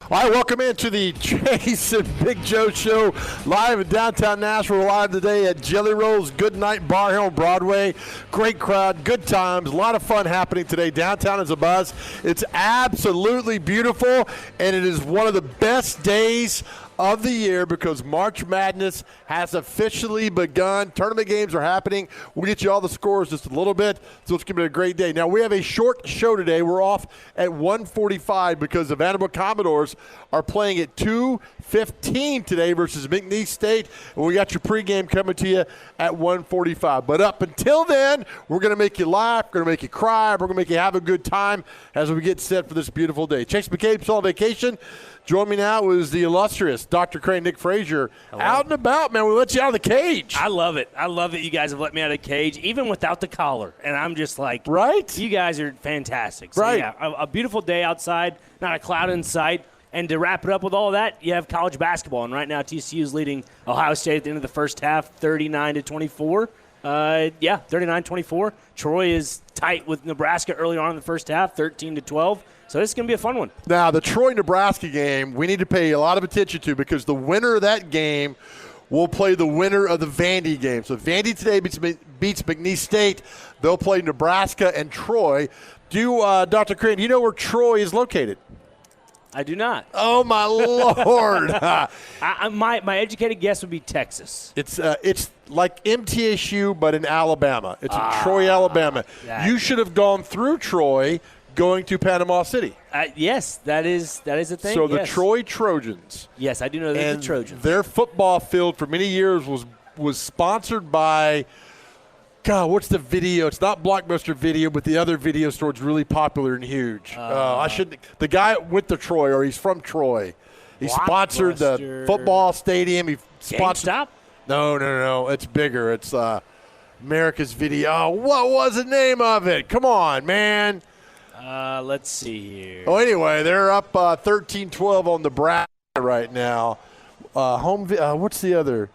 All right, welcome into the Chase and Big Joe Show, live in downtown Nashville, live today at Jelly Roll's Good Night Bar here on Broadway. Great crowd, good times, a lot of fun happening today. Downtown is a buzz. It's absolutely beautiful, and it is one of the best days of the year because March Madness has officially begun. Tournament games are happening. We'll get you all the scores just a little bit, so it's going to be a great day. Now, we have a short show today. We're off at 1:45 because the Vanderbilt Commodores are playing at 2:15 today versus McNeese State, and we got your pregame coming to you at 1:45. But up until then, we're going to make you laugh, we're going to make you cry, we're going to make you have a good time as we get set for this beautiful day. Chase McCabe's on vacation. Join me now is the illustrious Dr. Crane, Nick Frazier. Hello. Out and about, man. We let you out of the cage. I love it. I love it. You guys have let me out of the cage, even without the collar. And I'm just like, right? You guys are fantastic. So, right. Yeah, a beautiful day outside, not a cloud in sight. And to wrap it up with all that, you have college basketball. And right now, TCU is leading Ohio State at the end of the first half, 39-24. 39-24. Troy is tight with Nebraska early on in the first half, 13-12. So this is going to be a fun one. Now, the Troy-Nebraska game, we need to pay a lot of attention to because the winner of that game will play the winner of the Vandy game. So if Vandy today beats McNeese State, they'll play Nebraska and Troy. Dr. Crane, do you know where Troy is located? I do not. Oh, my Lord. My educated guess would be Texas. It's like MTSU, but in Alabama. It's in Troy, Alabama. You should have gone through Troy going to Panama City. Yes, that is a thing. So the Troy Trojans. Yes, I do know they're the Trojans. Their football field for many years was sponsored by, God, what's the video? It's not Blockbuster Video, but the other video store is really popular and huge. The guy went to Troy, or he's from Troy. He sponsored the football stadium. He sponsored. GameStop? No. It's bigger. It's America's Video. Oh, what was the name of it? Come on, man. Let's see here. Oh, anyway, they're up 13-12 on Nebraska right now. What's the other?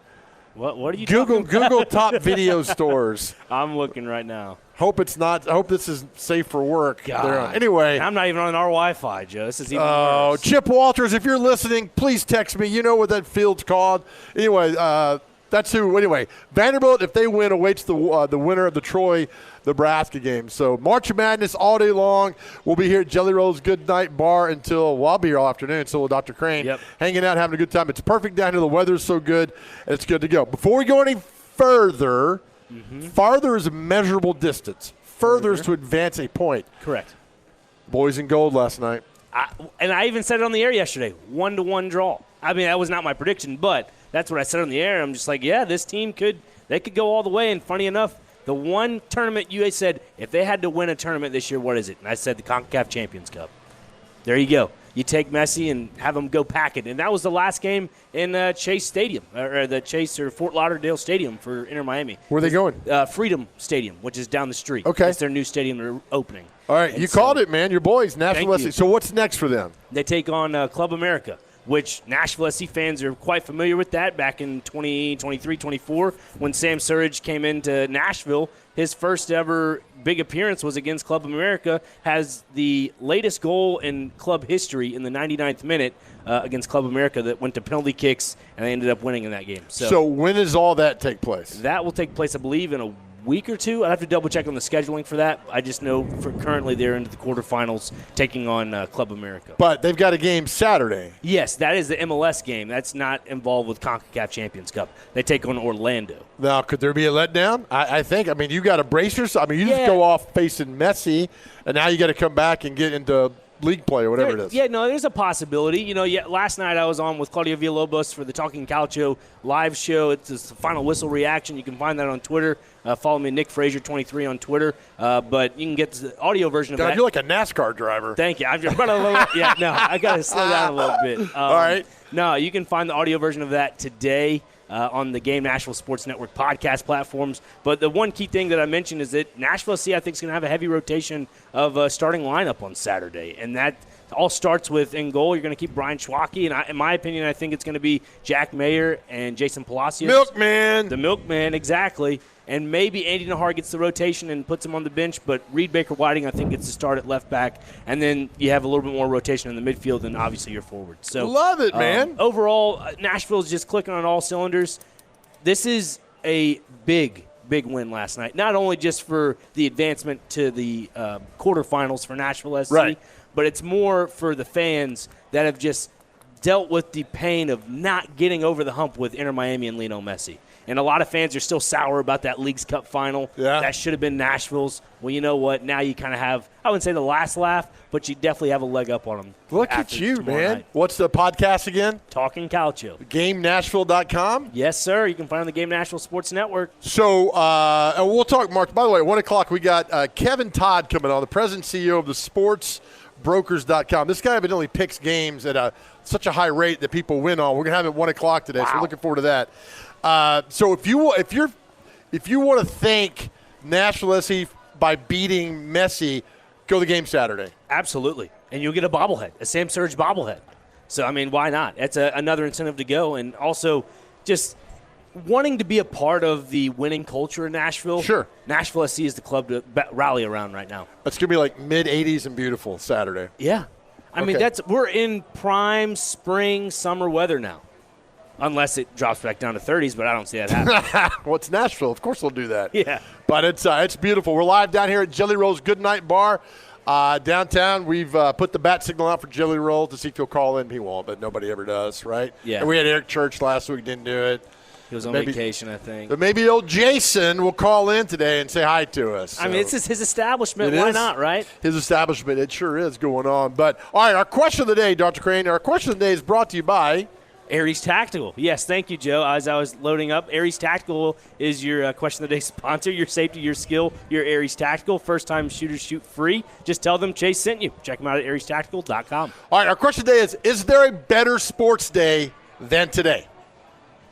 What are you Google top video stores. I'm looking right now. Hope it's not. I hope this is safe for work. God. Anyway. I'm not even on our Wi-Fi, Joe. This is even worse. Chip Walters, if you're listening, please text me. You know what that field's called. Anyway, that's who. Anyway, Vanderbilt, if they win, awaits the winner of the Troy-Nebraska game. So March Madness all day long. We'll be here at Jelly Roll's Good Night Bar until I'll be here all afternoon. So will Dr. Crane. Hanging out, having a good time. It's perfect down here. The weather's so good. It's good to go. Before we go any further, farther is a measurable distance. Further is to advance a point. Correct. Boys in gold last night. I even said it on the air yesterday. 1-1 draw. I mean, that was not my prediction, but that's what I said on the air. I'm just like, yeah, this team could go all the way. And funny enough, the one tournament you said, if they had to win a tournament this year, what is it? And I said the CONCACAF Champions Cup. There you go. You take Messi and have him go pack it. And that was the last game in Chase Stadium, or the Chase or Fort Lauderdale Stadium for Inter Miami. Where are they going? Freedom Stadium, which is down the street. Okay. It's their new stadium they're opening. All right, you called it, man. Your boys, Nashville SC. So what's next for them? They take on Club America, which Nashville SC fans are quite familiar with that back in 2023-24 when Sam Surridge came into Nashville. His first ever big appearance was against Club America, has the latest goal in club history in the 99th minute against Club America that went to penalty kicks, and they ended up winning in that game. So when does all that take place? That will take place, I believe, in a week or two. I'd have to double-check on the scheduling for that. I just know currently they're into the quarterfinals taking on Club America. But they've got a game Saturday. Yes, that is the MLS game. That's not involved with CONCACAF Champions Cup. They take on Orlando. Now, could there be a letdown? I think. I mean, you got to brace yourself. I mean, you just go off facing Messi, and now you got to come back and get into league play or whatever it is. Yeah, no, there's a possibility. Last night I was on with Claudio Villalobos for the Talking Calcio live show. It's the final whistle reaction. You can find that on Twitter. Follow me, Nick Frazier 23 on Twitter. But you can get the audio version of that. You're like a NASCAR driver. Thank you. I'm just running a little. I got to slow down a little bit. All right. No, you can find the audio version of that today on the Game Nashville Sports Network podcast platforms. But the one key thing that I mentioned is that Nashville SC, I think, is going to have a heavy rotation of starting lineup on Saturday. And that all starts with in goal. You're going to keep Brian Schwacke, and in my opinion, I think it's going to be Jack Mayer and Jason Palacios. Milkman. The Milkman, exactly. And maybe Andy Nahar gets the rotation and puts him on the bench, but Reed Baker-Whiting, I think, gets to start at left back. And then you have a little bit more rotation in the midfield than obviously your forward. So love it, man. Overall, Nashville's just clicking on all cylinders. This is a big win last night. Not only just for the advancement to the quarterfinals for Nashville SC, right, but it's more for the fans that have just dealt with the pain of not getting over the hump with Inter Miami and Lionel Messi. And a lot of fans are still sour about that Leagues Cup final. Yeah. That should have been Nashville's. Well, you know what? Now you kind of have, I wouldn't say the last laugh, but you definitely have a leg up on them. Look at you, man. Night. What's the podcast again? Talking Calcio. GameNashville.com? Yes, sir. You can find it on the Game Nashville Sports Network. So, and we'll talk, Mark. By the way, at 1 o'clock, we got Kevin Todd coming on, the president and CEO of the SportsBrokers.com. This guy evidently picks games at such a high rate that people win on. We're going to have it at 1 o'clock today, so we're looking forward to that. So if you want to thank Nashville SC by beating Messi, go to the game Saturday. Absolutely, and you'll get a bobblehead, a Sam Surge bobblehead. So I mean, why not? It's another incentive to go, and also just wanting to be a part of the winning culture in Nashville. Sure, Nashville SC is the club to rally around right now. It's gonna be like mid-80s and beautiful Saturday. Yeah, I mean we're in prime spring summer weather now. Unless it drops back down to 30s, but I don't see that happening. Well, it's Nashville. Of course they'll do that. Yeah. But it's beautiful. We're live down here at Jelly Roll's Goodnight Bar downtown. We've put the bat signal out for Jelly Roll to see if he'll call in. He won't, but nobody ever does, right? Yeah. And we had Eric Church last week, didn't do it. He was on vacation, I think. But maybe old Jason will call in today and say hi to us. I mean, it's his establishment. Why not, right? His establishment. It sure is going on. But, all right, our question of the day, Dr. Crane, our question of the day is brought to you by Aries Tactical. Yes, thank you, Joe. As I was loading up, Aries Tactical is your question of the day sponsor. Your safety, your skill, your Aries Tactical. First-time shooters shoot free. Just tell them Chase sent you. Check them out at ariestactical.com. All right, our question today is there a better sports day than today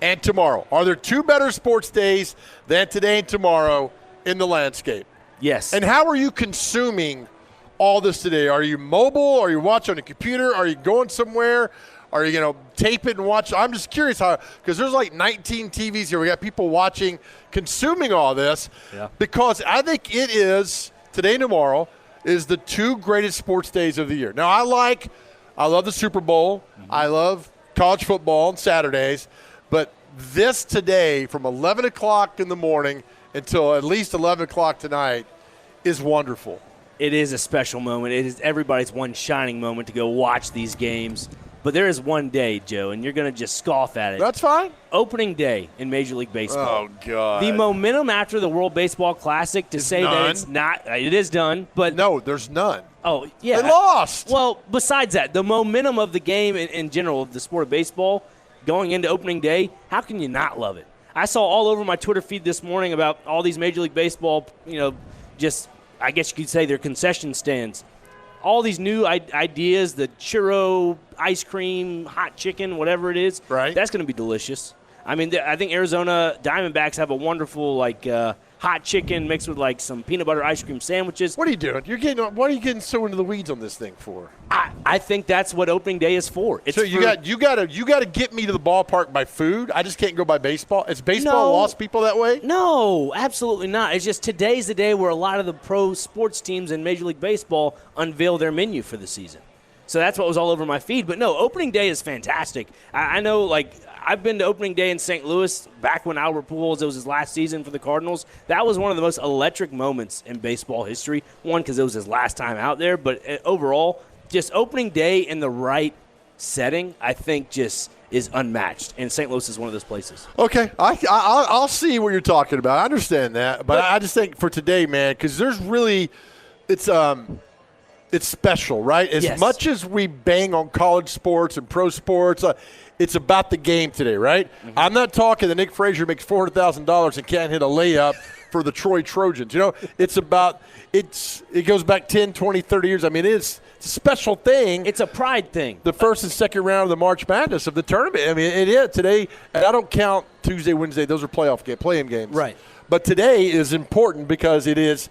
and tomorrow? Are there two better sports days than today and tomorrow in the landscape? Yes. And how are you consuming all this today? Are you mobile? Are you watching on a computer? Are you going somewhere? Are you going to tape it and watch? I'm just curious how, because there's like 19 TVs here. We got people watching, consuming all this, because I think it is, today and tomorrow, is the two greatest sports days of the year. Now, I love the Super Bowl. Mm-hmm. I love college football on Saturdays. But this today, from 11 o'clock in the morning until at least 11 o'clock tonight, is wonderful. It is a special moment. It is everybody's one shining moment to go watch these games. But there is one day, Joe, and you're going to just scoff at it. That's fine. Opening day in Major League Baseball. Oh, God. The momentum after the World Baseball Classic to say that it's not – it is done, but – No, there's none. Oh, yeah. They lost. Well, besides that, the momentum of the game in general, the sport of baseball, going into opening day, how can you not love it? I saw all over my Twitter feed this morning about all these Major League Baseball, just I guess you could say their concession stands. All these new ideas, the churro, ice cream, hot chicken, whatever it is, right? That's going to be delicious. I mean, I think Arizona Diamondbacks have a wonderful, hot chicken mixed with, some peanut butter ice cream sandwiches. What are you doing? Why are you getting so into the weeds on this thing for? I think that's what opening day is for. So you got to get me to the ballpark by food. I just can't go by baseball. Is baseball lost people that way? No, absolutely not. It's just today's the day where a lot of the pro sports teams in Major League Baseball unveil their menu for the season. So that's what was all over my feed. But no, opening day is fantastic. I know, I've been to opening day in St. Louis back when Albert Pujols, it was his last season for the Cardinals. That was one of the most electric moments in baseball history. One, because it was his last time out there. But overall, just opening day in the right setting, I think just is unmatched. And St. Louis is one of those places. Okay. I'll see what you're talking about. I understand that. But I just think for today, man, because there's really – it's special, right? As much as we bang on college sports and pro sports, it's about the game today, right? Mm-hmm. I'm not talking that Nick Frazier makes $400,000 and can't hit a layup for the Troy Trojans. It's about it goes back 10, 20, 30 years. I mean, it's a special thing. It's a pride thing. The first and second round of the March Madness of the tournament. I mean, it is today, and I don't count Tuesday, Wednesday. Those are play-in games. Right. But today is important because it is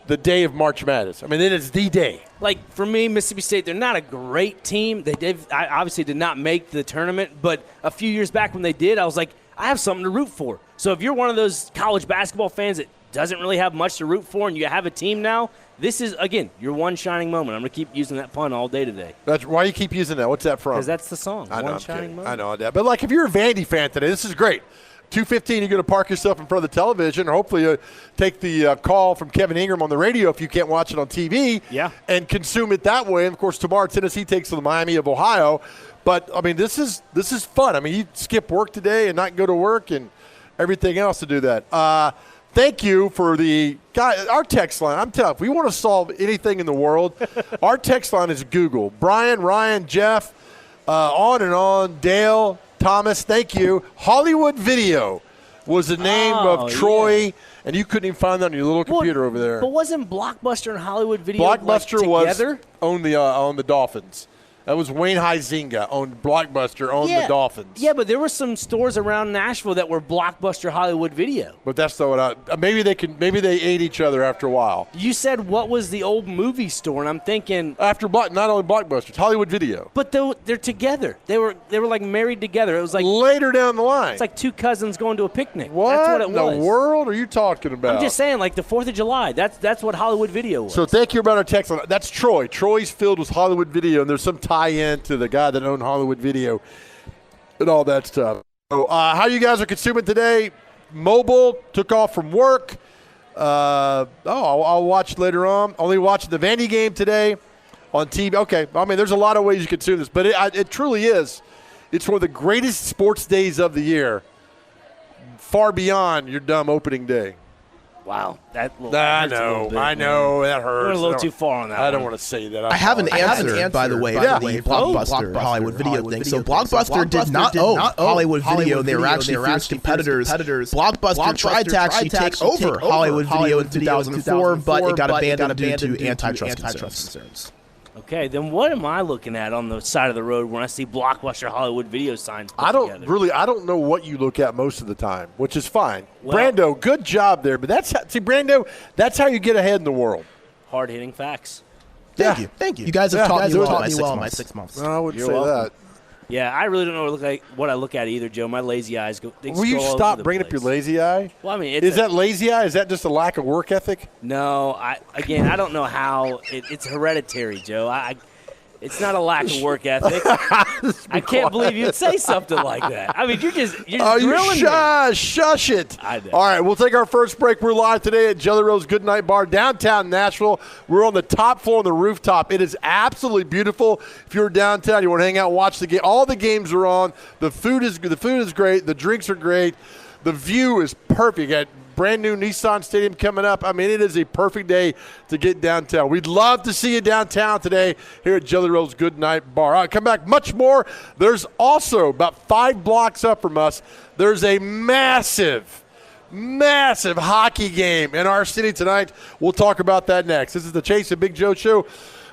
the day of March Madness. I mean, it is the day. Like, for me, Mississippi State, they're not a great team. I obviously did not make the tournament, but a few years back when they did, I was like, I have something to root for. So if you're one of those college basketball fans that doesn't really have much to root for and you have a team now, this is, again, your one shining moment. I'm going to keep using that pun all day today. Why do you keep using that? What's that from? Because that's the song, I know, One Shining Moment. I know that. But, like, if you're a Vandy fan today, this is great. 2:15, you're going to park yourself in front of the television, or hopefully take the call from Kevin Ingram on the radio if you can't watch it on TV, and consume it that way. And, of course, tomorrow Tennessee takes to the Miami of Ohio. But, I mean, this is fun. I mean, you skip work today and not go to work and everything else to do that. Thank you for the guy. Our text line, I'm telling you, if we want to solve anything in the world, our text line is Google. Brian, Ryan, Jeff, on and on, Dale, Thomas, thank you. Hollywood Video was the name of Troy, and you couldn't even find that on your little computer over there. But wasn't Blockbuster and Hollywood Video Blockbuster together? Was on the Dolphins. That was Wayne Huizinga owned Blockbuster, owned the Dolphins. Yeah, but there were some stores around Nashville that were Blockbuster Hollywood Video. But that's not what maybe they ate each other after a while. You said what was the old movie store, and I'm thinking not only Blockbuster, it's Hollywood Video. But they're together. They were like married together. It was like later down the line. It's like two cousins going to a picnic. What, that's what it was. In the world are you talking about? I'm just saying, like the 4th of July. That's what Hollywood Video was. So thank you about our text. That's Troy. Troy's filled with Hollywood Video, and there's some tie-in to the guy that owned Hollywood Video and all that stuff. So, how you guys are consuming today? Mobile, took off from work. I'll watch later on. Only watching the Vandy game today on TV. Okay, I mean, there's a lot of ways you consume this, but it truly is. It's one of the greatest sports days of the year, far beyond your dumb opening day. Wow, that little, I know, that hurts. We're a little too far on that. I don't want to say that. I have an answer, by the way, for the Blockbuster Hollywood Video thing. So Blockbuster did not own Hollywood Video. They were actually fierce competitors. Blockbuster tried to actually take over Hollywood Video in 2004, but it got abandoned due to antitrust concerns. Okay, then what am I looking at on the side of the road when I see Blockbuster Hollywood Video signs put I together? don't know what you look at most of the time, which is fine. Well, Brando, good job there, but Brando, that's how you get ahead in the world. Hard-hitting facts. Thank you. You guys have taught me well in my 6 months. No, I wouldn't say that. Yeah, I really don't know what I look at either, Joe. My lazy eyes go. Will you stop bringing up your lazy eye? Well, I mean, is that lazy eye? Is that just a lack of work ethic? No, I don't know how. It's hereditary, Joe. It's not a lack of work ethic. I can't believe you'd say something like that. I mean, you're just grilling me. Shush it. I know. All right, we'll take our first break. We're live today at Jelly Roll's Goodnight Bar, downtown Nashville. We're on the top floor on the rooftop. It is absolutely beautiful. If you're downtown, you want to hang out, watch the game. All the games are on. The food is great. The drinks are great. The view is perfect. You got brand new Nissan Stadium coming up. I mean, it is a perfect day to get downtown. We'd love to see you downtown today here at Jelly Roll's Goodnight Bar. All right, come back much more. There's also about 5 blocks up from us, there's a massive hockey game in our city tonight. We'll talk about that next. This is the Chase and Big Joe Show,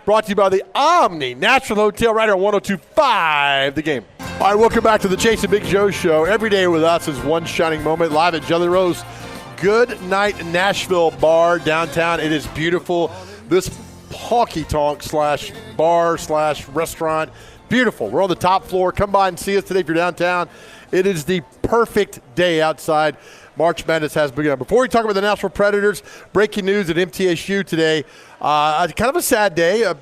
brought to you by the Omni Nashville Hotel right here on 102.5 The Game. All right, welcome back to the Chase and Big Joe Show. Every day with us is one shining moment, live at Jelly Roll's Good Night Nashville Bar downtown. It is beautiful. This honky-tonk / bar / restaurant, beautiful. We're on the top floor. Come by and see us today if you're downtown. It is the perfect day outside. March Madness has begun. Before we talk about the Nashville Predators, breaking news at MTSU today. Kind of a sad day.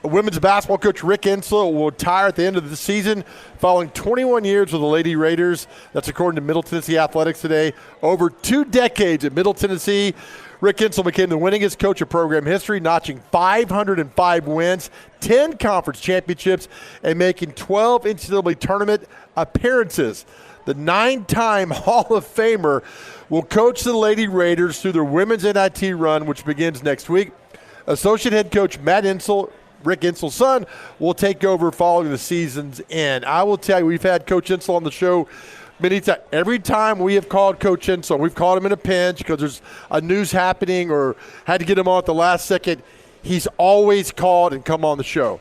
Women's basketball coach Rick Insel will retire at the end of the season following 21 years with the Lady Raiders. That's according to Middle Tennessee Athletics today. Over 2 decades at Middle Tennessee, Rick Insel became the winningest coach of program history, notching 505 wins, 10 conference championships, and making 12 NCAA tournament appearances. The 9-time Hall of Famer will coach the Lady Raiders through their women's NIT run, which begins next week. Associate head coach Matt Insel, Rick Insel's son, will take over following the season's end. I will tell you, we've had Coach Insel on the show many times. Every time we have called Coach Insel, we've called him in a pinch because there's a news happening or had to get him on at the last second. He's always called and come on the show.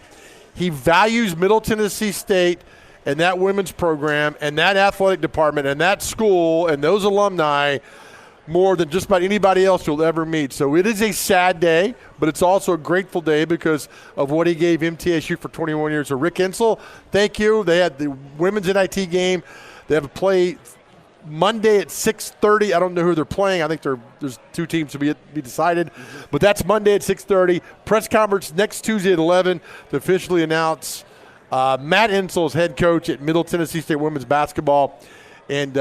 He values Middle Tennessee State and that women's program and that athletic department and that school and those alumni more than just about anybody else you'll ever meet. So it is a sad day, but it's also a grateful day because of what he gave MTSU for 21 years. So Rick Insel, thank you. They had the women's NIT game. They have a play Monday at 6:30. I don't know who they're playing. I think there's 2 teams to be decided. But that's Monday at 6:30. Press conference next Tuesday at 11 to officially announce Matt Insel's head coach at Middle Tennessee State women's basketball. And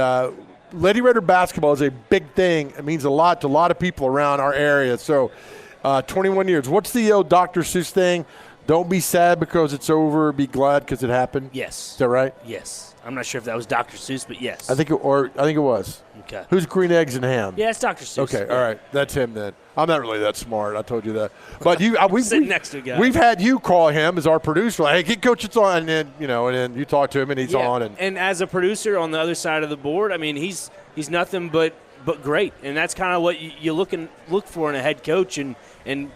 Lady Raider basketball is a big thing. It means a lot to a lot of people around our area. So 21 years. What's the old Dr. Seuss thing? Don't be sad because it's over. Be glad because it happened. Yes. Is that right? Yes. I'm not sure if that was Dr. Seuss, but yes. I think it was. Okay. Who's Green Eggs and Ham? Yeah, it's Dr. Seuss. Okay, all right. That's him then. I'm not really that smart. I told you that. But we sitting next to a guy. We've had you call him as our producer. Like, hey, get Coach, it's on. And then you talk to him and he's on. And as a producer on the other side of the board, I mean, he's nothing but great. And that's kind of what you look for in a head coach. And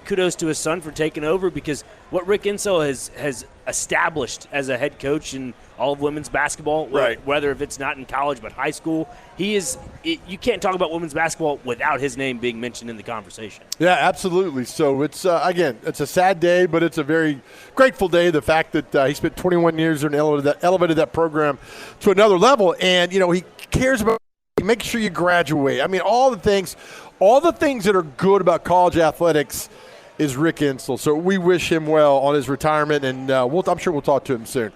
kudos to his son for taking over, because what Rick Insel has established as a head coach in all of women's basketball, right, whether if it's not in college but high school, you can't talk about women's basketball without his name being mentioned in the conversation. Yeah, absolutely. So it's, again, it's a sad day, but it's a very grateful day. The fact that he spent 21 years and elevated that program to another level. And, he cares about making sure you graduate. I mean, all the things that are good about college athletics is Rick Insel. So we wish him well on his retirement, and I'm sure we'll talk to him soon.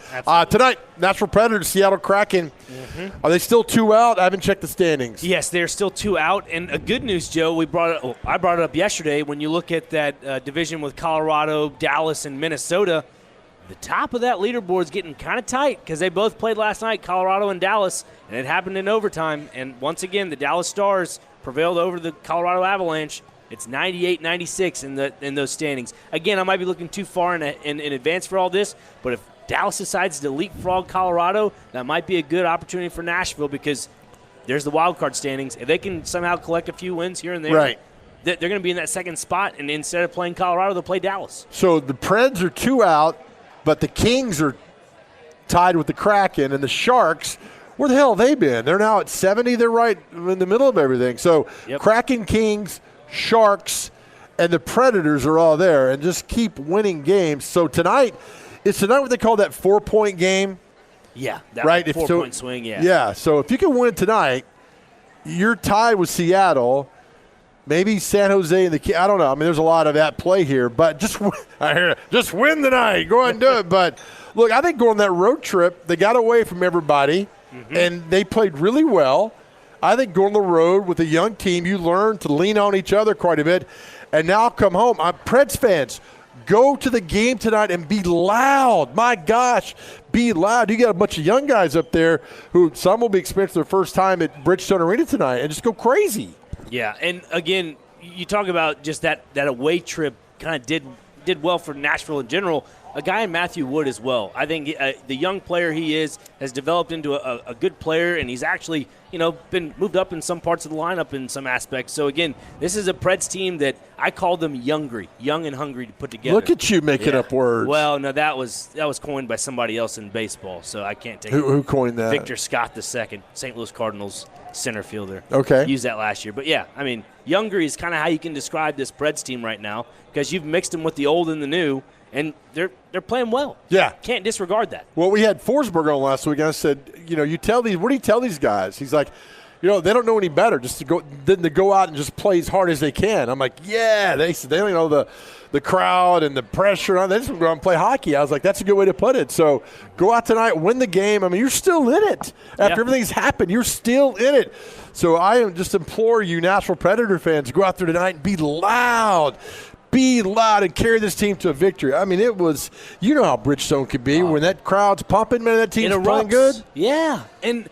Tonight, Nashville Predators, Seattle Kraken. Mm-hmm. Are they still 2 out? I haven't checked the standings. Yes, they're still 2 out. And a good news, Joe, I brought it up yesterday. When you look at that division with Colorado, Dallas, and Minnesota, the top of that leaderboard is getting kind of tight because they both played last night, Colorado and Dallas, and it happened in overtime. And once again, the Dallas Stars prevailed over the Colorado Avalanche. It's 98-96 in those standings. Again, I might be looking too far in advance for all this, but if Dallas decides to leapfrog Colorado, that might be a good opportunity for Nashville, because there's the wild card standings. If they can somehow collect a few wins here and there, right, they're going to be in that second spot, and instead of playing Colorado, they'll play Dallas. So the Preds are 2 out, but the Kings are tied with the Kraken, and the Sharks, where the hell have they been? They're now at 70. They're right in the middle of everything. So Kraken, Kings, Sharks, and the Predators are all there, and just keep winning games. So tonight, it's tonight what they call that 4-point game. Yeah, that right? 4-point swing, yeah. Yeah, so if you can win tonight, you're tied with Seattle. Maybe San Jose and the – I don't know. I mean, there's a lot of that play here. But just win tonight. Go ahead and do it. But, look, I think going on that road trip, they got away from everybody, and they played really well. I think going on the road with a young team, you learn to lean on each other quite a bit. And now come home. Preds fans, go to the game tonight and be loud. My gosh, be loud. You got a bunch of young guys up there who some will be experiencing their first time at Bridgestone Arena tonight, and just go crazy. Yeah, and again, you talk about just that away trip kind of did well for Nashville in general. A guy in Matthew Wood as well. I think the young player he has developed into a good player, and he's actually been moved up in some parts of the lineup in some aspects. So again, this is a Preds team that I call them young and hungry to put together. Look at you making up words. Well, no, that was coined by somebody else in baseball, so I can't take it. Who coined that? Victor Scott II, St. Louis Cardinals center fielder. Okay. Used that last year. But, yeah, I mean, younger is kind of how you can describe this Preds team right now, because you've mixed them with the old and the new, and they're playing well. Yeah. Can't disregard that. Well, we had Forsberg on last week, and I said, what do you tell these guys? He's like, they don't know any better than to go out and just play as hard as they can. I'm like, yeah, they don't know the crowd and the pressure. They just go out and play hockey. I was like, that's a good way to put it. So go out tonight, win the game. I mean, you're still in it. After everything's happened, you're still in it. So I just implore you, Nashville Predator fans, go out there tonight and be loud. Be loud and carry this team to a victory. I mean, it was, how Bridgestone could be when that crowd's pumping, man, that team's playing good. Yeah. And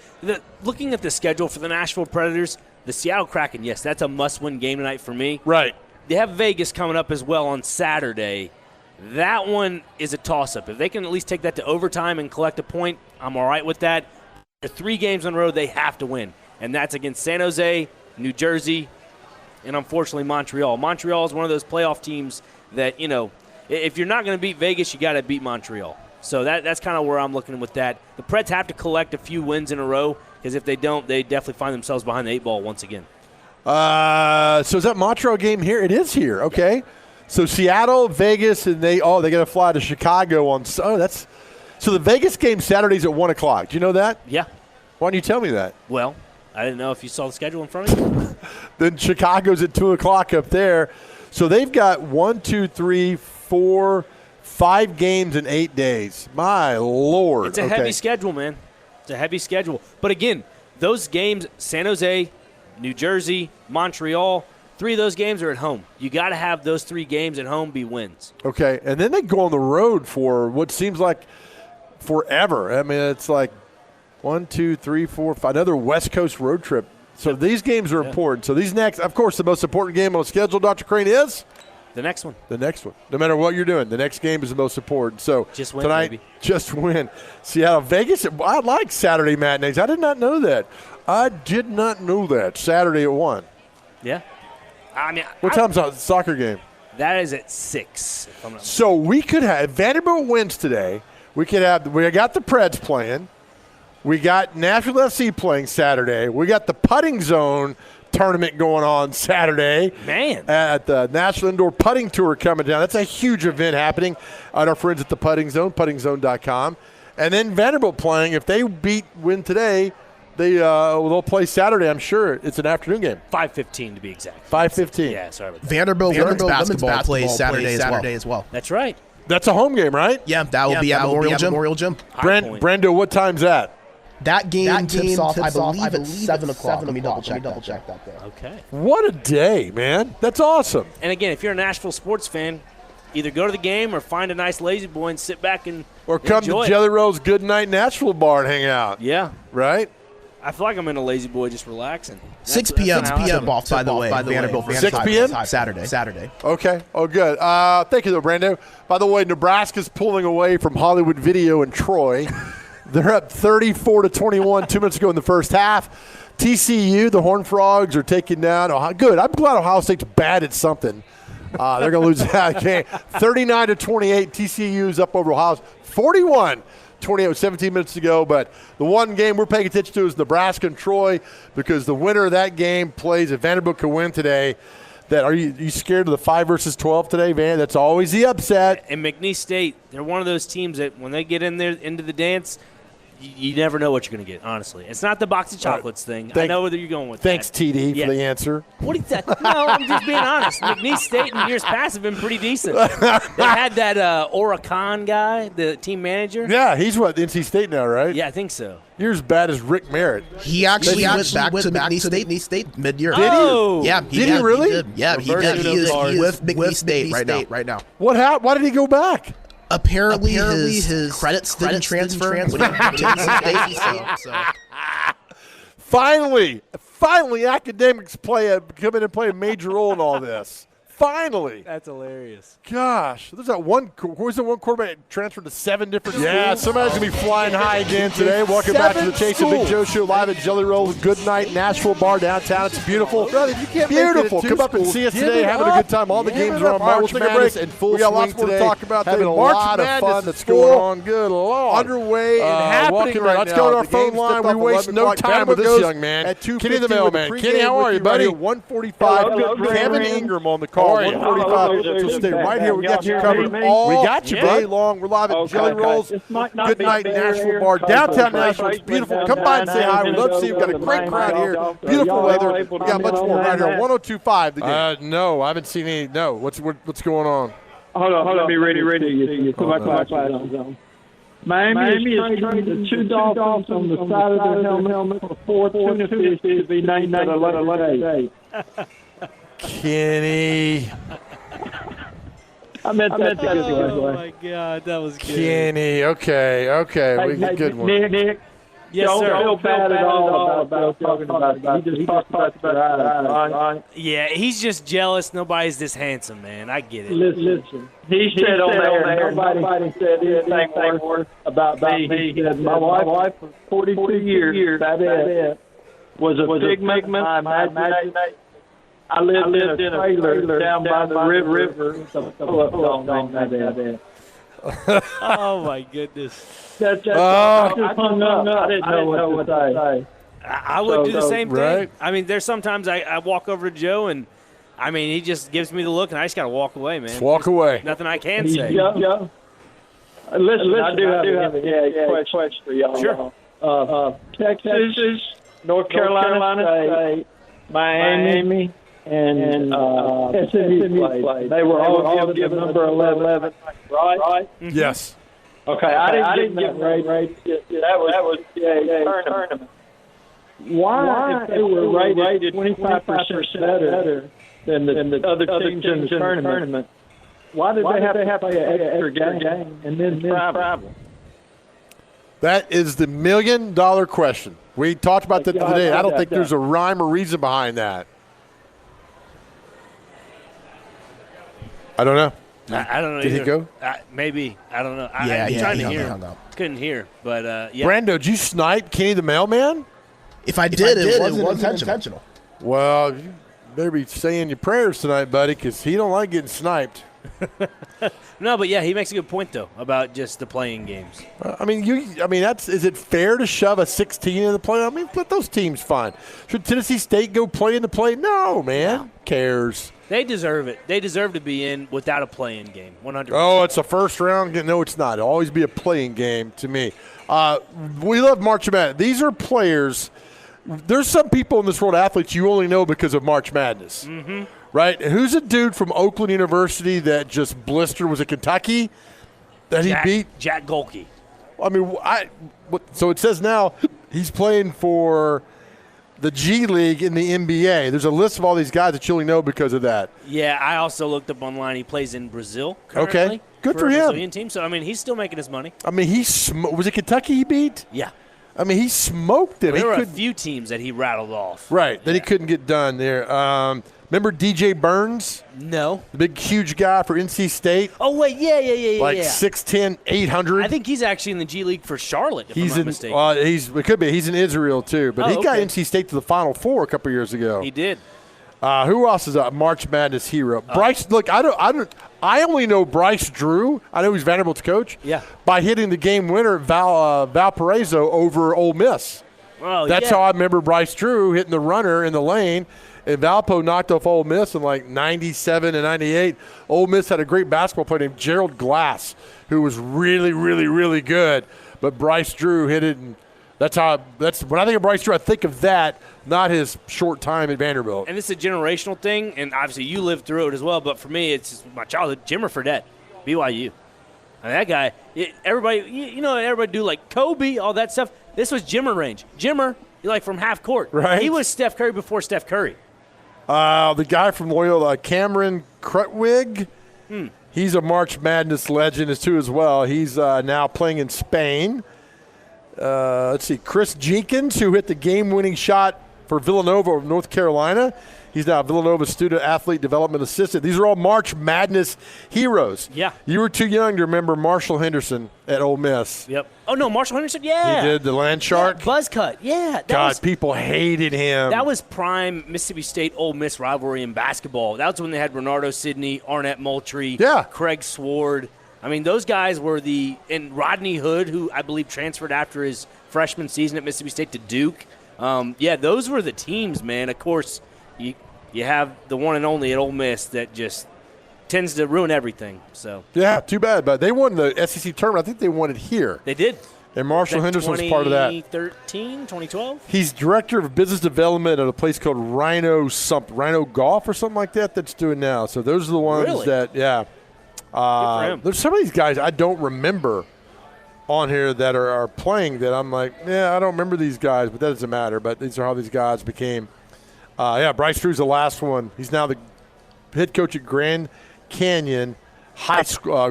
looking at the schedule for the Nashville Predators, the Seattle Kraken, yes, that's a must-win game tonight for me. Right. They have Vegas coming up as well on Saturday. That one is a toss-up. If they can at least take that to overtime and collect a point, I'm all right with that. The 3 games on the road they have to win, and that's against San Jose, New Jersey, and unfortunately Montreal. Montreal is one of those playoff teams that, if you're not going to beat Vegas, you got to beat Montreal. So that's kind of where I'm looking with that. The Preds have to collect a few wins in a row, because if they don't, they definitely find themselves behind the 8 ball once again. So is that Montreal game here? It is here. Okay. So Seattle, Vegas, and they got to fly to Chicago on. So the Vegas game Saturday's at 1 o'clock. Do you know that? Yeah. Why don't you tell me that? Well, I didn't know if you saw the schedule in front of you. Then Chicago's at 2 o'clock up there. So they've got 1, 2, 3, 4, 5 games in 8 days. My Lord. It's a heavy schedule, man. It's a heavy schedule. But again, those games, San Jose, New Jersey, Montreal, 3 of those games are at home. You got to have those 3 games at home be wins. Okay, and then they go on the road for what seems like forever. I mean, it's like 1, 2, 3, 4, 5, another West Coast road trip. So these games are important. So these next, of course, the most important game on the schedule, Dr. Crane, is? The next one. The next one. No matter what you're doing, the next game is the most important. So just win, tonight, baby. Just win. Seattle, Vegas, I like Saturday matinees. I did not know that. Saturday at 1. Yeah. I mean, what time's the soccer game? That is at 6. So we could have, if Vanderbilt wins today, we got the Preds playing. We got Nashville SC playing Saturday. We got the putting zone tournament going on Saturday. Man. At the National Indoor Putting Tour coming down. That's a huge event happening at our friends at the Putting Zone, puttingzone.com. And then Vanderbilt playing. If they win today, they'll play Saturday, I'm sure. It's an afternoon game. 5:15 to be exact. 5:15. Yeah, sorry about that. Vanderbilt women's basketball plays Saturday as well. That's right. That's a home game, right? Yeah, that will be at Memorial Gym. Brando, what time's that? That game tips off, I believe, at 7 o'clock. Let me double check that there. Okay. What a day, man. That's awesome. And again, if you're a Nashville sports fan, either go to the game or find a nice lazy boy and sit back and or come enjoy to Jelly Roll's Good Night Nashville bar and hang out. Yeah. Right? I feel like I'm in a lazy boy just relaxing. 6 p.m. Tip-off, by the way. Vanderbilt 6 p.m.? Saturday. Okay. Oh, good. Thank you, though, Brando. By the way, Nebraska's pulling away from Hollywood Video in Troy. They're up 34-21 2 minutes ago in the first half. TCU, the Horned Frogs, are taking down Ohio. Good. I'm glad Ohio State's bad at something. They're going to lose that game. 39-28. TCU's up over Ohio. 41-28 with 17 minutes to go. But the one game we're paying attention to is Nebraska and Troy, because the winner of that game plays. If Vanderbilt can win today, are you scared of the 5 versus 12 today, Van? That's always the upset. And McNeese State, they're one of those teams that when they get in there into the dance, you never know what you're going to get, honestly. It's not the box of chocolates thing. I know where you're going with thanks, that. TD, for the answer. What is that? No, I'm just being honest. McNeese State in years past have been pretty decent. They had that Oracan guy, the team manager. Yeah, he's NC State now, right? Yeah, I think so. You're as bad as Rick Merritt. He actually went back to McNeese State mid-year. Did he? Yeah. Did he really? He did. Yeah, he did. He is with McNeese State right now. Why did he go back? Apparently his credits didn't transfer. Finally, academics come in and play a major role in all this. Finally. That's hilarious. Gosh, who's that one quarterback transferred to 7 different schools? Yeah, somebody's going to be flying high again today. Welcome back to the Chase and Big Joe Show live at Jelly Roll's Good Night Nashville Bar downtown. It's beautiful. Beautiful. Come up and see us today, having a good time. All the games are on March Madness in full swing today. We got lots more to talk about today. Having a lot of fun that's going on. Good Lord. Underway and happening right now. Let's go to our phone line. We waste no time with this young man. Kenny the mailman. Kenny, how are you, buddy? 145. Kevin Ingram on the call. 145. So stay right here. We got you covered all day long. We're live at Jelly Roll's Good Night Nashville Bar, downtown Nashville. It's beautiful. Come by and say hi. We'd love to see you. We've got a great crowd here. Beautiful weather. We got much more right here on 102.5 The Game. No, I haven't seen any. No. What's going on? Hold on. Let me ready. Come back to my zone. Miami is trading the 2 Dolphins on the side of their helmet for 4 tuna fish to be named at a later date. Kenny. I meant that. Oh, my God. That was good. Kenny. Okay. We get good one. Nick. Yes, don't sir. feel bad at all about talking about it. He just talked about your eyes. Yeah, he's just jealous nobody's this handsome, man. I get it. Listen. He said on there, nobody said anything worse about me. He said, my wife for 42 years, that is, was a figment of my imagination. I lived in a trailer down by the river. Oh, my goodness. I just hung up. I didn't know what to say. I would do the same thing. Right. I mean, there's sometimes I walk over to Joe and, I mean, he just gives me the look, and I just got to walk away, man. Just walk away. Nothing I can say. Yeah. Listen, I do have a question for y'all. Sure. Texas, North Carolina State, Miami, and SMU played. They were all given number 11, right? Mm-hmm. Yes. Okay, I didn't get rated. That was a tournament. Why, if they were rated 25% better than the other teams in the tournament, why did they have to play an extra game and then travel? That is the $1 million question. We talked about that today. I don't think there's a rhyme or reason behind that. I don't know. I don't know. Did he either. go? Maybe. I don't know. I'm Yeah, trying he to hear. hung up. Couldn't hear. But, yeah. Brando, did you snipe Kenny the Mailman? If I did, it wasn't intentional. Well, you better be saying your prayers tonight, buddy, because he don't like getting sniped. No, but, yeah, he makes a good point, though, about just the playing games. Is it fair to shove a 16 in the play? I mean, let those teams fine. Should Tennessee State go play in the play? No, man. Who cares? They deserve it. They deserve to be in without a play-in game, 100%. Oh, it's a first round game. No, it's not. It'll always be a playing game to me. We love March Madness. These are players. There's some people in this world, athletes, you only know because of March Madness. Mm-hmm. Right? And who's a dude from Oakland University that just blistered? Was it Kentucky that he beat? Jack Golke. I mean, so it says now he's playing for the G League in the NBA. There's a list of all these guys that you only know because of that. Yeah, I also looked up online. He plays in Brazil currently. Okay, good for a him. Brazilian team. So, I mean, he's still making his money. I mean, was it Kentucky he beat? Yeah. I mean, he smoked them. There were a few teams that he rattled off. Right, that he couldn't get done there. Remember DJ Burns? No. The big, huge guy for NC State? Oh, wait, yeah. Like 6'10", 800. I think he's actually in the G League for Charlotte, if I'm not mistaken. It could be. He's in Israel, too. But he got okay. NC State to the Final Four a couple years ago. He did. Who else is a March Madness hero? Bryce. Look, I only know Bryce Drew. I know he's Vanderbilt's coach. Yeah. By hitting the game winner, Valparaiso over Ole Miss. Oh, That's how I remember Bryce Drew hitting the runner in the lane. And Valpo knocked off Ole Miss in like 97 and 98. Ole Miss had a great basketball player named Gerald Glass, who was really, really, really good. But Bryce Drew hit it, and that's when I think of Bryce Drew, I think of that, not his short time at Vanderbilt. And this is a generational thing, and obviously you lived through it as well. But for me, it's my childhood. Jimmer Fredette, BYU. I mean, that guy, everybody do like Kobe, all that stuff. This was Jimmer range. Jimmer, like from half court. Right. He was Steph Curry before Steph Curry. The guy from Loyola, Cameron Krutwig, he's a March Madness legend too as well. He's now playing in Spain. Let's see, Chris Jenkins, who hit the game-winning shot for Villanova of North Carolina. He's now Villanova's student athlete development assistant. These are all March Madness heroes. Yeah. You were too young to remember Marshall Henderson at Ole Miss. Yep. Oh, no, Marshall Henderson, yeah. He did the land shark. Yeah, buzz cut, yeah. People hated him. That was prime Mississippi State-Ole Miss rivalry in basketball. That was when they had Renardo Sidney, Arnett Moultrie, Craig Sword. I mean, those guys were and Rodney Hood, who I believe transferred after his freshman season at Mississippi State to Duke. Those were the teams, man. Of course, you have the one and only at Ole Miss that just tends to ruin everything. So yeah, too bad. But they won the SEC tournament. I think they won it here. They did. And Marshall Henderson was part of that. 2013, 2012? He's director of business development at a place called Rhino Golf or something like that that's doing now. So those are the ones that, Good for him. There's some of these guys I don't remember on here that are playing that I'm like, I don't remember these guys, but that doesn't matter. But these are how these guys became. Bryce Drew's the last one. He's now the head coach at Grand Canyon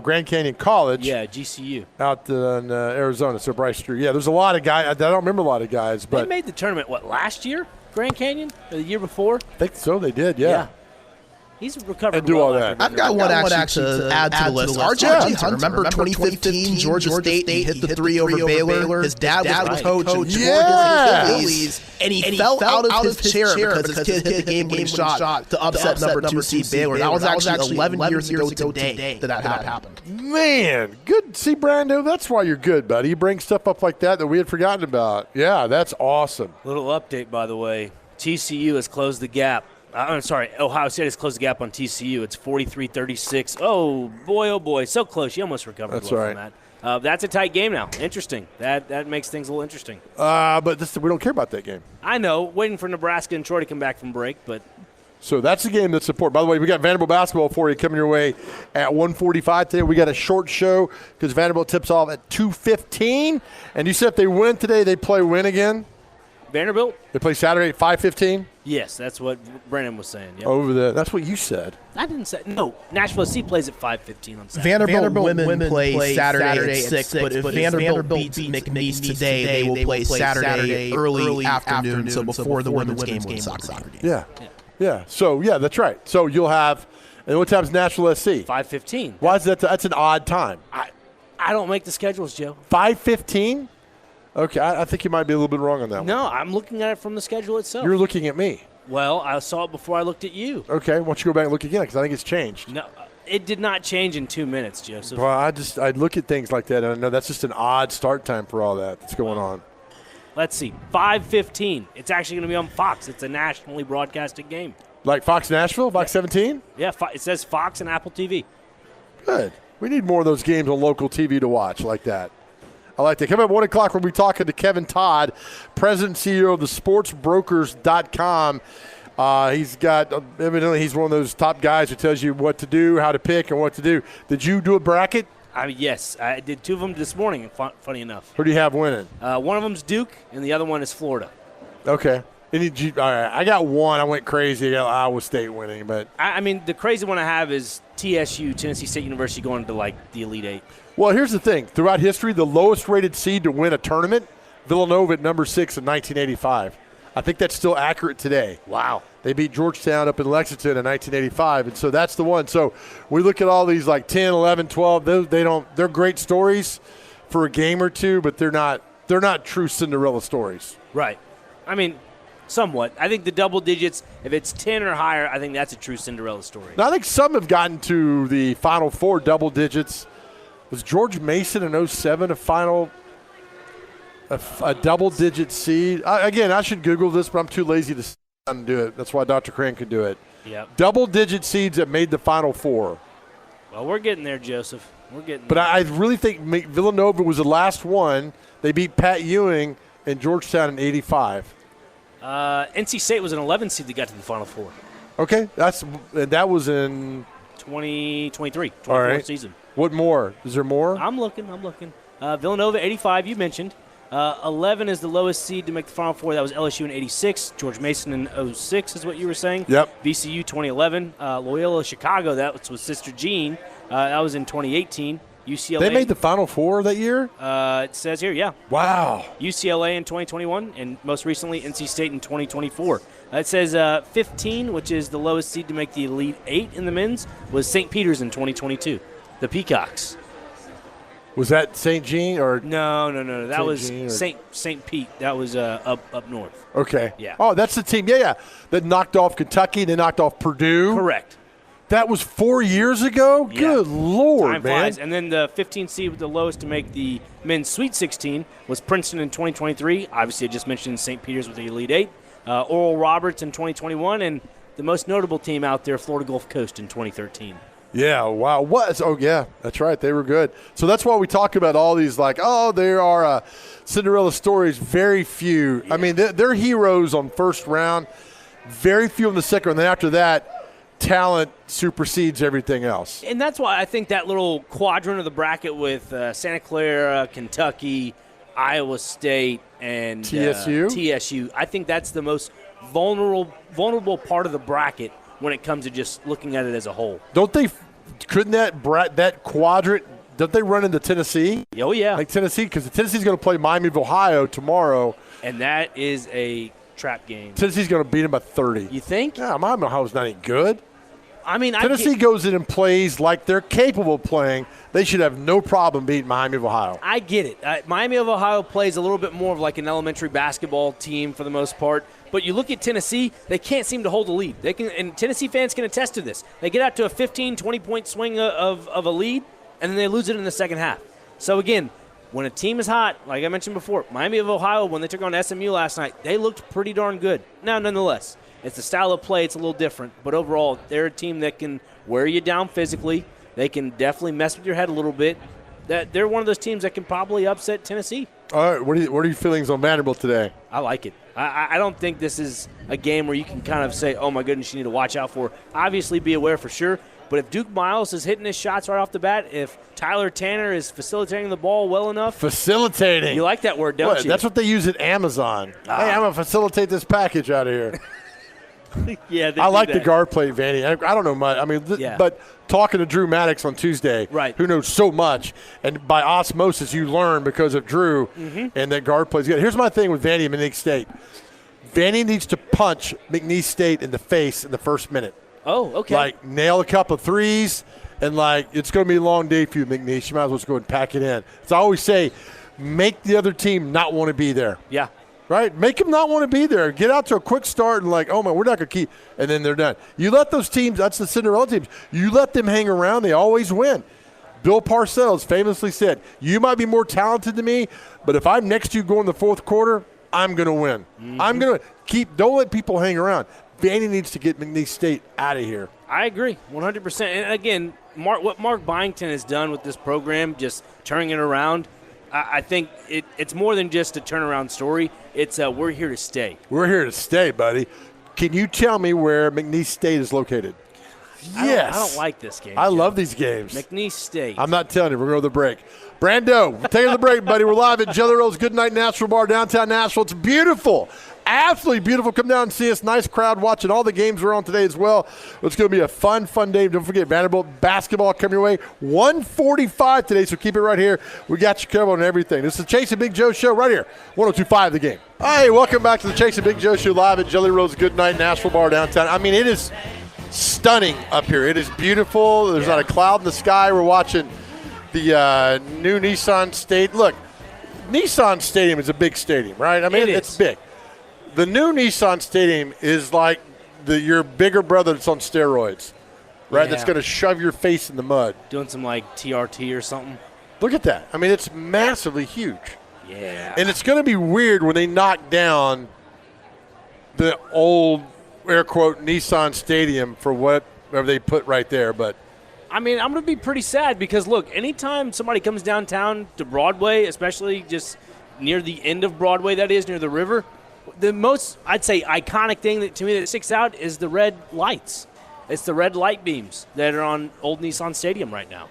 Grand Canyon College. Yeah, GCU. Out in Arizona. So Bryce Drew. Yeah, there's a lot of guys. I don't remember a lot of guys. But they made the tournament, last year? Grand Canyon? Or the year before? I think so. They did, yeah. He's recovered and do all that. I've got one actually to add to the list. RJ Hunter, remember 2015 Georgia State? He hit the three over Baylor. His dad was coach in Achilles, and he fell out of his chair because his kid hit the game-winning shot to upset number 2 seed Baylor. That was actually 11 years ago today that happened. Man, good. See, Brando, that's why you're good, buddy. You bring stuff up like that we had forgotten about. Yeah, that's awesome. Little update, by the way. TCU has closed the gap. I'm sorry, Ohio State has closed the gap on TCU. It's 43-36. Oh, boy. So close. You almost recovered from that. That's a tight game now. Interesting. That makes things a little interesting. But we don't care about that game. I know. Waiting for Nebraska and Troy to come back from break, but – so that's the game that's support. By the way, we got Vanderbilt basketball for you coming your way at 1:45 today. We got a short show because Vanderbilt tips off at 2:15. And you said if they win today, they play when again? Vanderbilt? They play Saturday at 5:15? Yes, that's what Brandon was saying. Yep. That's what you said. I didn't say. No, Nashville SC plays at 5:15 on Saturday. Vanderbilt women play Saturday at 6, but if Vanderbilt beats McNeese today, they will play Saturday early afternoon, so before the women's game on Saturday. Yeah. So, that's right. So you'll have – and what time's Nashville SC? 5:15. Why is that? That's an odd time. I don't make the schedules, Joe. 5:15? Okay, I think you might be a little bit wrong on that one. No, I'm looking at it from the schedule itself. You're looking at me. Well, I saw it before I looked at you. Okay, why don't you go back and look again because I think it's changed. No, it did not change in 2 minutes, Joseph. Well, I look at things like that, and I know that's just an odd start time for all that's going on. Let's see, 5:15. It's actually going to be on Fox. It's a nationally broadcasted game. Like Fox Nashville, Fox 17? Yeah, it says Fox and Apple TV. Good. We need more of those games on local TV to watch like that. I like that. Coming up at 1 o'clock, we'll be talking to Kevin Todd, President and CEO of the sportsbrokers.com. Evidently he's one of those top guys who tells you what to do, how to pick, and what to do. Did you do a bracket? Yes, I did 2 of them this morning, funny enough. Who do you have winning? One of them's Duke, and the other one is Florida. Okay. All right, I got one. I went crazy. I got Iowa State winning. But I mean, the crazy one I have is TSU, Tennessee State University, going to, the Elite Eight. Well, here's the thing. Throughout history, the lowest-rated seed to win a tournament, Villanova at number 6 in 1985. I think that's still accurate today. Wow. They beat Georgetown up in Lexington in 1985, and so that's the one. So we look at all these 10, 11, 12. They're great stories for a game or two, but they're not true Cinderella stories. Right. I mean, somewhat. I think the double digits, if it's 10 or higher, I think that's a true Cinderella story. Now, I think some have gotten to the Final Four double digits. Was George Mason in 07 a double-digit seed? Again, I should Google this, but I'm too lazy to do it. That's why Dr. Cran could do it. Yep. Double-digit seeds that made the Final Four. Well, we're getting there, Joseph. We're getting there. But I really think Villanova was the last one. They beat Pat Ewing and Georgetown in 85. NC State was an 11 seed that got to the Final Four. Okay, that was in 2023, 24th all right. season. What more? Is there more? I'm looking. Villanova, 85, you mentioned. 11 is the lowest seed to make the Final Four. That was LSU in 86. George Mason in 06 is what you were saying. Yep. VCU 2011. Loyola Chicago, that was with Sister Jean. That was in 2018. UCLA. They made the Final Four that year? It says here, yeah. Wow. UCLA in 2021, and most recently NC State in 2024. It says 15, which is the lowest seed to make the Elite Eight in the men's, was St. Peter's in 2022. The Peacocks. Was that St. Jean or no? That was St. Pete. That was up north. Okay. Yeah. Oh, that's the team. Yeah. That knocked off Kentucky. They knocked off Purdue. Correct. That was 4 years ago? Yeah. Good Lord, Time man. flies. And then the 15 seed with the lowest to make the men's Sweet 16 was Princeton in 2023. Obviously, I just mentioned St. Peter's with the Elite Eight. Oral Roberts in 2021. And the most notable team out there, Florida Gulf Coast in 2013. Yeah, wow. Oh, yeah, that's right. They were good. So that's why we talk about all these there are Cinderella stories. Very few. Yeah. I mean, they're heroes on first round. Very few in the second. And then after that, talent supersedes everything else. And that's why I think that little quadrant of the bracket with Santa Clara, Kentucky, Iowa State, and TSU, I think that's the most vulnerable part of the bracket when it comes to just looking at it as a whole. Couldn't that quadrant, don't they run into Tennessee? Oh, yeah. Like Tennessee, because Tennessee's going to play Miami of Ohio tomorrow. And that is a trap game. Tennessee's going to beat them by 30. You think? Yeah, Miami of Ohio's not any good. I mean, Tennessee goes in and plays like they're capable of playing. They should have no problem beating Miami of Ohio. I get it. Miami of Ohio plays a little bit more of like an elementary basketball team for the most part. But you look at Tennessee, they can't seem to hold a lead. They can, and Tennessee fans can attest to this. They get out to a 15, 20-point swing of a lead, and then they lose it in the second half. So, again, when a team is hot, like I mentioned before, Miami of Ohio, when they took on SMU last night, they looked pretty darn good. Now, nonetheless, it's the style of play. It's a little different. But overall, they're a team that can wear you down physically. They can definitely mess with your head a little bit. They're one of those teams that can probably upset Tennessee. All right, what are your feelings on Vanderbilt today? I like it. I don't think this is a game where you can kind of say, oh, my goodness, you need to watch out for. Obviously, be aware for sure. But if Duke Miles is hitting his shots right off the bat, if Tyler Tanner is facilitating the ball well enough. Facilitating. You like that word, don't you? That's what they use at Amazon. Hey, I'm going to facilitate this package out of here. Yeah, I like the guard play, Vanny. I don't know much. I mean, but talking to Drew Maddox on Tuesday, right, who knows so much, and by osmosis you learn because of Drew, and that guard play is good. Here's my thing with Vanny and McNeese State. Vanny needs to punch McNeese State in the face in the first minute. Oh, okay. Like nail a couple of threes, and like it's going to be a long day for you, McNeese. You might as well just go and pack it in. So I always say, make the other team not want to be there. Yeah. Right? Make them not want to be there. Get out to a quick start and like, oh, man, we're not going to keep – and then they're done. You let those teams – that's the Cinderella teams. You let them hang around. They always win. Bill Parcells famously said, you might be more talented than me, but if I'm next to you going the fourth quarter, I'm going to win. I'm going to keep – don't let people hang around. Vanny needs to get McNeese State out of here. I agree 100%. And, again, what Mark Byington has done with this program, just turning it around, I think it's more than just a turnaround story. It's we're here to stay. We're here to stay, buddy. Can you tell me where McNeese State is located? Yes. I don't like this game. I love these games. McNeese State. I'm not telling you. We're going to the break. Brando, take the break, buddy. We're live at Jelly Roll's Good Night Nashville Bar, downtown Nashville. It's beautiful. Absolutely beautiful. Come down and see us. Nice crowd watching all the games we're on today as well. It's going to be a fun day. Don't forget, Vanderbilt basketball coming your way. 1:45 today, so keep it right here. We got you covered on everything. This is the Chase and Big Joe Show right here, 102.5 The Game. Hey, welcome back to the Chase and Big Joe Show live at Jelly Roll's Good Night Nashville Bar, downtown. I mean, it is stunning up here. It is beautiful. There's not a cloud in the sky. We're watching the new Nissan Stadium. Look, Nissan Stadium is a big stadium, right? I mean, it's big. The new Nissan Stadium is like your bigger brother that's on steroids, right? Yeah. That's going to shove your face in the mud. Doing some like TRT or something. Look at that. I mean, it's massively huge. Yeah. And it's going to be weird when they knock down the old, air quote, Nissan Stadium for whatever they put right there. But I mean, I'm going to be pretty sad because, look, anytime somebody comes downtown to Broadway, especially just near the end of Broadway, that is, near the river, the most, I'd say, iconic thing that to me that sticks out is the red lights. It's the red light beams that are on Old Nissan Stadium right now.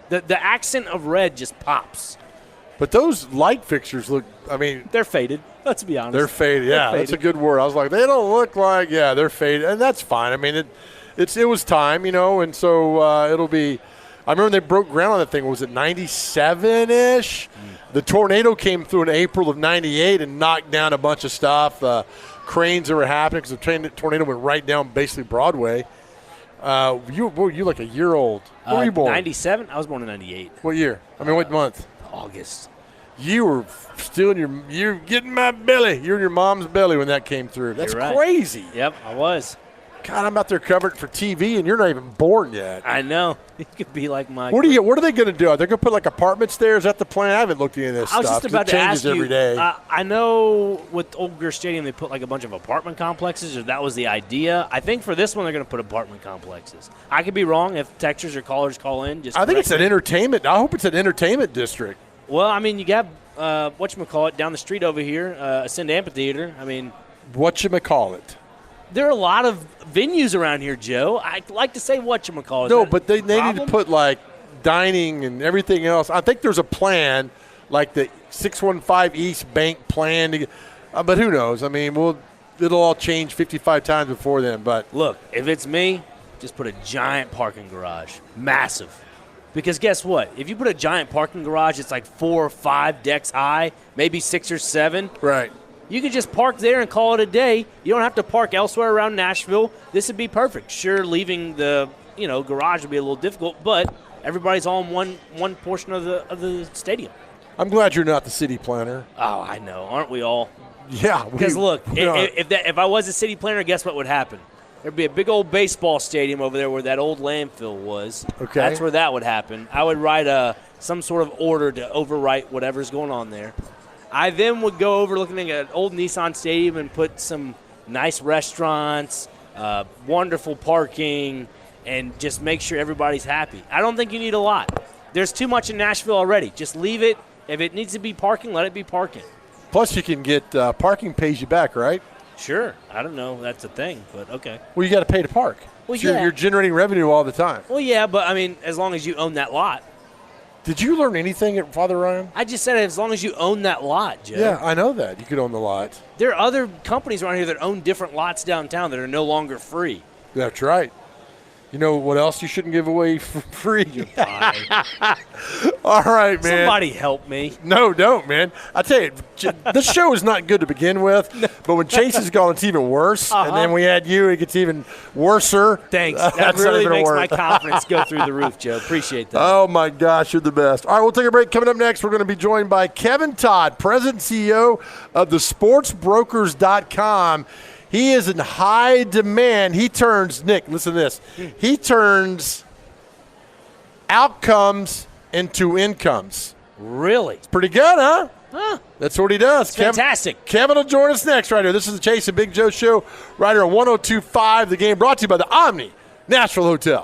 The accent of red just pops. But those light fixtures look, I mean. They're faded. Let's be honest. They're faded, yeah. That's a good word. I was like, they don't look like, yeah, they're faded. And that's fine. I mean, it was time, and so it'll be. I remember they broke ground on that thing. Was it 97-ish? The tornado came through in April of 98 and knocked down a bunch of stuff. Cranes that were happening because the tornado went right down basically Broadway. You like a year old. When were you born? 97? I was born in 98. What year? I mean, what month? August. You were still you're getting my belly. You're in your mom's belly when that came through. That's right. Crazy. Yep, I was. God, I'm out there covering for TV, and you're not even born yet. I know. It could be like my. What are they going to do? Are they going to put like apartments there? Is that the plan? I haven't looked into this stuff. I was just about to ask you. Every day. I know with Old Greer Stadium they put like a bunch of apartment complexes, or that was the idea. I think for this one they're going to put apartment complexes. I could be wrong. If texters or callers call in, just. I think it's an entertainment. I hope it's an entertainment district. Well, I mean, you got whatchamacallit down the street over here, Ascend Amphitheater. I mean, whatchamacallit. There are a lot of venues around here, Joe. I like to say whatchamacallit. No, but they need to put like dining and everything else. I think there's a plan, like the 615 East Bank plan. But who knows? I mean, it'll all change 55 times before then. But look, if it's me, just put a giant parking garage, massive. Because guess what? If you put a giant parking garage, it's like 4 or 5 decks high, maybe 6 or 7. Right. You could just park there and call it a day. You don't have to park elsewhere around Nashville. This would be perfect. Sure, leaving the garage would be a little difficult, but everybody's all in one portion of the stadium. I'm glad you're not the city planner. Oh, I know. Aren't we all? Yeah. Because look, if I was a city planner, guess what would happen? There'd be a big old baseball stadium over there where that old landfill was. Okay. That's where that would happen. I would write some sort of order to overwrite whatever's going on there. I then would go over looking at an old Nissan Stadium and put some nice restaurants, wonderful parking, and just make sure everybody's happy. I don't think you need a lot. There's too much in Nashville already. Just leave it. If it needs to be parking, let it be parking. Plus, you can get parking pays you back, right? Sure. I don't know if that's a thing, but okay. Well, you got to pay to park. Well, so yeah. You're generating revenue all the time. Well, yeah, but, I mean, as long as you own that lot. Did you learn anything at Father Ryan? I just said as long as you own that lot, Joe. Yeah, I know that. You could own the lot. There are other companies around here that own different lots downtown that are no longer free. That's right. You know what else you shouldn't give away for free? All right, man. Somebody help me. No, don't, man. I tell you, this show is not good to begin with, but when Chase is gone, it's even worse. And then we had you, it gets even worser. Thanks. That really makes my confidence go through the roof, Joe. Appreciate that. Oh, my gosh, you're the best. All right, we'll take a break. Coming up next, we're going to be joined by Kevin Todd, President and CEO of the sportsbrokers.com. He is in high demand. He turns, Nick, listen to this. He turns outcomes into incomes. Really? It's pretty good, huh? That's what he does. It's fantastic. Kevin will join us next right here. This is the Chase and Big Joe Show right here on 102.5 The Game, brought to you by the Omni Nashville Hotel.